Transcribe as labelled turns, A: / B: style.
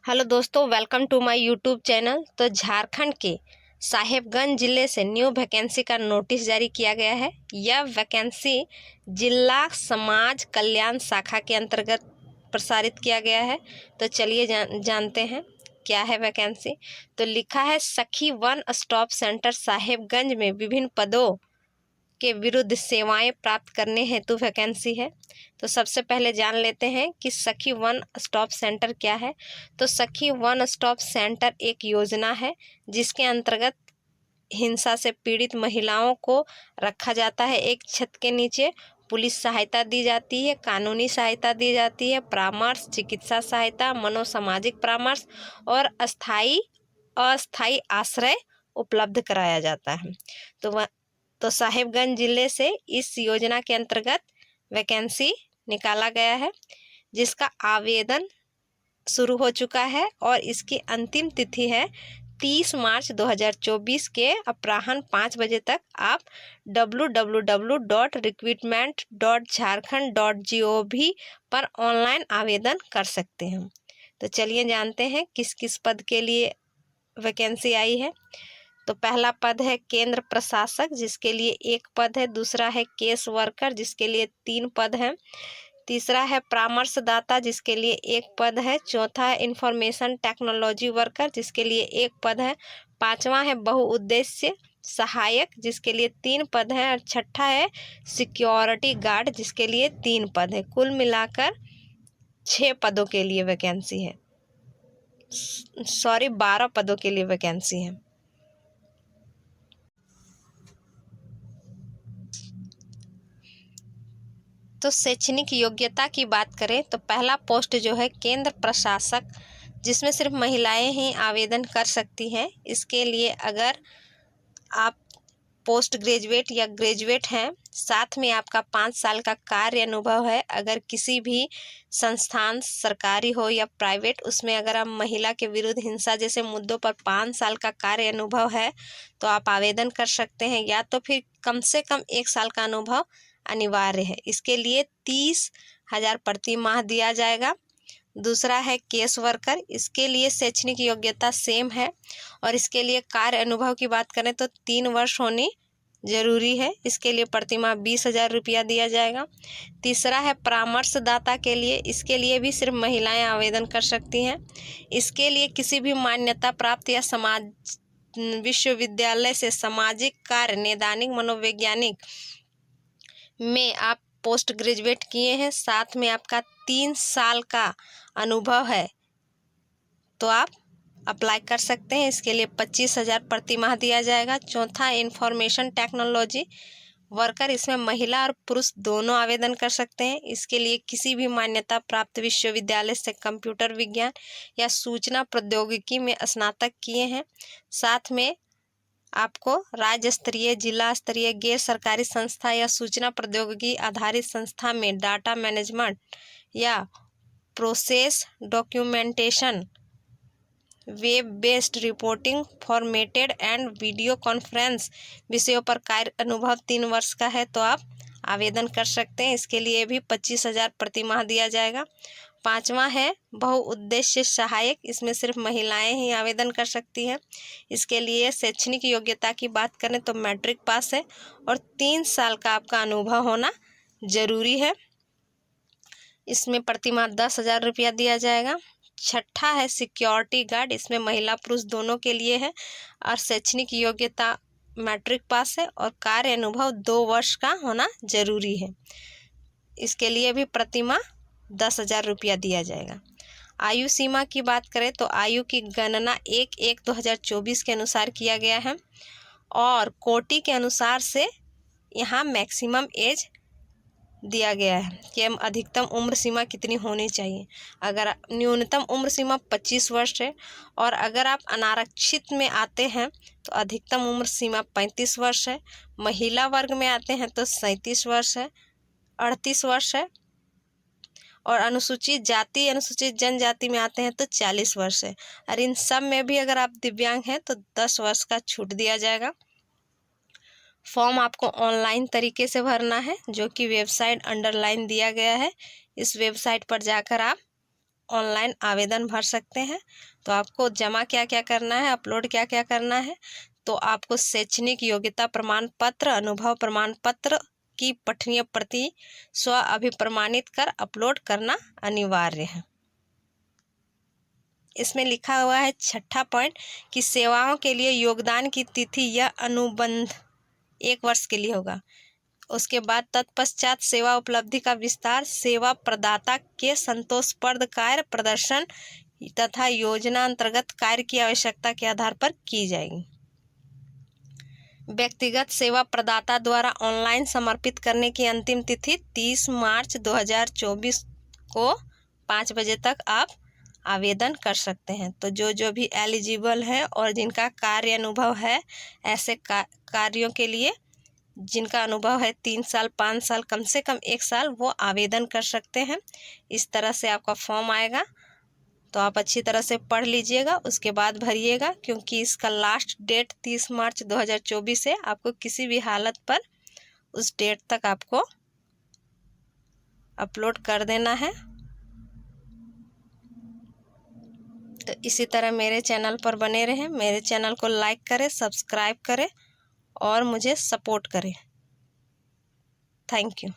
A: Hello दोस्तों, welcome to my YouTube channel. तो झारखंड के साहेबगंज जिले से न्यू वैकेंसी का नोटिस जारी किया गया है। यह वैकेंसी जिला समाज कल्याण शाखा के अंतर्गत प्रसारित किया गया है। तो चलिए जानते हैं क्या है वैकेंसी। तो लिखा है सखी वन स्टॉप सेंटर साहेबगंज में विभिन्न पदों के विरुद्ध सेवाएं प्राप्त करने हेतु वैकेंसी है। तो सबसे पहले जान लेते हैं कि सखी वन स्टॉप सेंटर क्या है। तो सखी वन स्टॉप सेंटर एक योजना है जिसके अंतर्गत हिंसा से पीड़ित महिलाओं को रखा जाता है। एक छत के नीचे पुलिस सहायता दी जाती है, कानूनी सहायता दी जाती है, परामर्श, चिकित्सा सहायता, मनोसामाजिक परामर्श और अस्थायी आश्रय उपलब्ध कराया जाता है। तो साहेबगंज जिले से इस योजना के अंतर्गत वैकेंसी निकाला गया है, जिसका आवेदन शुरू हो चुका है और इसकी अंतिम तिथि है 30 मार्च 2024 के अपराह्न 5 बजे तक। आप www.recruitment.jharkhand.gov पर ऑनलाइन आवेदन कर सकते हैं। तो चलिए जानते हैं किस किस पद के लिए वैकेंसी आई है। तो पहला पद है केंद्र प्रशासक, जिसके लिए 1 पद है। दूसरा है केस वर्कर, जिसके लिए 3 पद हैं। तीसरा है परामर्शदाता, जिसके लिए 1 पद है। चौथा है इंफॉर्मेशन टेक्नोलॉजी वर्कर, जिसके लिए 1 पद है। पांचवा है बहुउद्देश्य सहायक, जिसके लिए 3 पद हैं। और छठा है सिक्योरिटी गार्ड, जिसके लिए 3 पद है। कुल मिलाकर 6 पदों के लिए वैकेंसी है। 12 पदों के लिए वैकेंसी है। तो शैक्षणिक योग्यता की बात करें तो पहला पोस्ट जो है केंद्र प्रशासक, जिसमें सिर्फ महिलाएं ही आवेदन कर सकती हैं। इसके लिए अगर आप पोस्ट ग्रेजुएट या ग्रेजुएट हैं, साथ में आपका 5 साल का कार्य अनुभव है, अगर किसी भी संस्थान सरकारी हो या प्राइवेट, उसमें अगर आप महिला के विरुद्ध हिंसा जैसे मुद्दों पर 5 साल का कार्य अनुभव है तो आप आवेदन कर सकते हैं, या तो फिर कम से कम 1 साल का अनुभव अनिवार्य है। इसके लिए 30,000 प्रति माह दिया जाएगा। दूसरा है केस वर्कर, इसके लिए शैक्षणिक योग्यता सेम है और इसके लिए कार्य अनुभव की बात करें तो 3 वर्ष होनी जरूरी है। इसके लिए प्रति माह 20,000 रुपया दिया जाएगा। तीसरा है परामर्शदाता के लिए, इसके लिए भी सिर्फ महिलाएं आवेदन कर सकती हैं। इसके लिए किसी भी मान्यता प्राप्त या विश्वविद्यालय से सामाजिक कार्य, नैदानिक, मनोवैज्ञानिक में आप पोस्ट ग्रेजुएट किए हैं, साथ में आपका 3 साल का अनुभव है, तो आप अप्लाई कर सकते हैं। इसके लिए 25,000 प्रति माह दिया जाएगा। चौथा इंफॉर्मेशन टेक्नोलॉजी वर्कर, इसमें महिला और पुरुष दोनों आवेदन कर सकते हैं। इसके लिए किसी भी मान्यता प्राप्त विश्वविद्यालय से कंप्यूटर विज्ञान या सूचना प्रौद्योगिकी में स्नातक किए हैं, साथ में आपको राज्य स्तरीय, जिला स्तरीय, गैर सरकारी संस्था या सूचना प्रौद्योगिकी आधारित संस्था में डाटा मैनेजमेंट या process documentation, web based reporting, formatted and video conference विषयों पर कार्य अनुभव 3 वर्ष का है, तो आप आवेदन कर सकते हैं। इसके लिए भी 25,000 प्रति माह दिया जाएगा। पांचवा है बहुउद्देश्य सहायक, इसमें सिर्फ महिलाएं ही आवेदन कर सकती हैं। इसके लिए शैक्षणिक योग्यता की बात करें तो मैट्रिक पास है और 3 साल का आपका अनुभव होना जरूरी है। इसमें प्रति माह 10,000 रुपया दिया जाएगा। छठा है सिक्योरिटी गार्ड, इसमें महिला पुरुष दोनों के लिए है और शैक्षणिक योग्यता मैट्रिक पास है और कार्य अनुभव 2 वर्ष का होना जरूरी है। इसके लिए भी प्रति माह 10,000 रुपया दिया जाएगा। आयु सीमा की बात करें तो आयु की गणना 1/1/2024 के अनुसार किया गया है और कोटि के अनुसार से यहाँ मैक्सिमम एज दिया गया है कि अधिकतम उम्र सीमा कितनी होनी चाहिए। अगर न्यूनतम उम्र सीमा 25 वर्ष है और अगर आप अनारक्षित में आते हैं तो अधिकतम उम्र सीमा 35 वर्ष है। महिला वर्ग में आते हैं तो 37 वर्ष है, 38 वर्ष है और अनुसूचित जाति, अनुसूचित जनजाति में आते हैं तो 40 वर्ष है। और इन सब में भी अगर आप दिव्यांग हैं तो 10 वर्ष का छूट दिया जाएगा। फॉर्म आपको ऑनलाइन तरीके से भरना है, जो कि वेबसाइट अंडरलाइन दिया गया है। इस वेबसाइट पर जाकर आप ऑनलाइन आवेदन भर सकते हैं। तो आपको जमा क्या क्या करना है, अपलोड क्या क्या करना है, तो आपको शैक्षणिक योग्यता प्रमाण पत्र, अनुभव प्रमाण पत्र की पठनीय प्रति स्व अभिप्रमाणित कर अपलोड करना अनिवार्य है। इसमें लिखा हुआ है 6ठा पॉइंट कि सेवाओं के लिए योगदान की तिथि या अनुबंध 1 वर्ष के लिए होगा। उसके बाद तत्पश्चात सेवा उपलब्धि का विस्तार सेवा प्रदाता के संतोषप्रद कार्य प्रदर्शन तथा योजना अंतर्गत कार्य की आवश्यकता के आधार पर की जाएगी। व्यक्तिगत सेवा प्रदाता द्वारा ऑनलाइन समर्पित करने की अंतिम तिथि 30 मार्च 2024 को 5 बजे तक आप आवेदन कर सकते हैं। तो जो भी एलिजिबल है और जिनका कार्य अनुभव है, ऐसे कार्यों के लिए जिनका अनुभव है 3 साल 5 साल कम से कम 1 साल, वो आवेदन कर सकते हैं। इस तरह से आपका फॉर्म आएगा, तो आप अच्छी तरह से पढ़ लीजिएगा, उसके बाद भरिएगा, क्योंकि इसका लास्ट डेट 30 मार्च 2024 है। आपको किसी भी हालत पर उस डेट तक आपको अपलोड कर देना है। तो इसी तरह मेरे चैनल पर बने रहें, मेरे चैनल को लाइक करें, सब्सक्राइब करें और मुझे सपोर्ट करें। Thank you.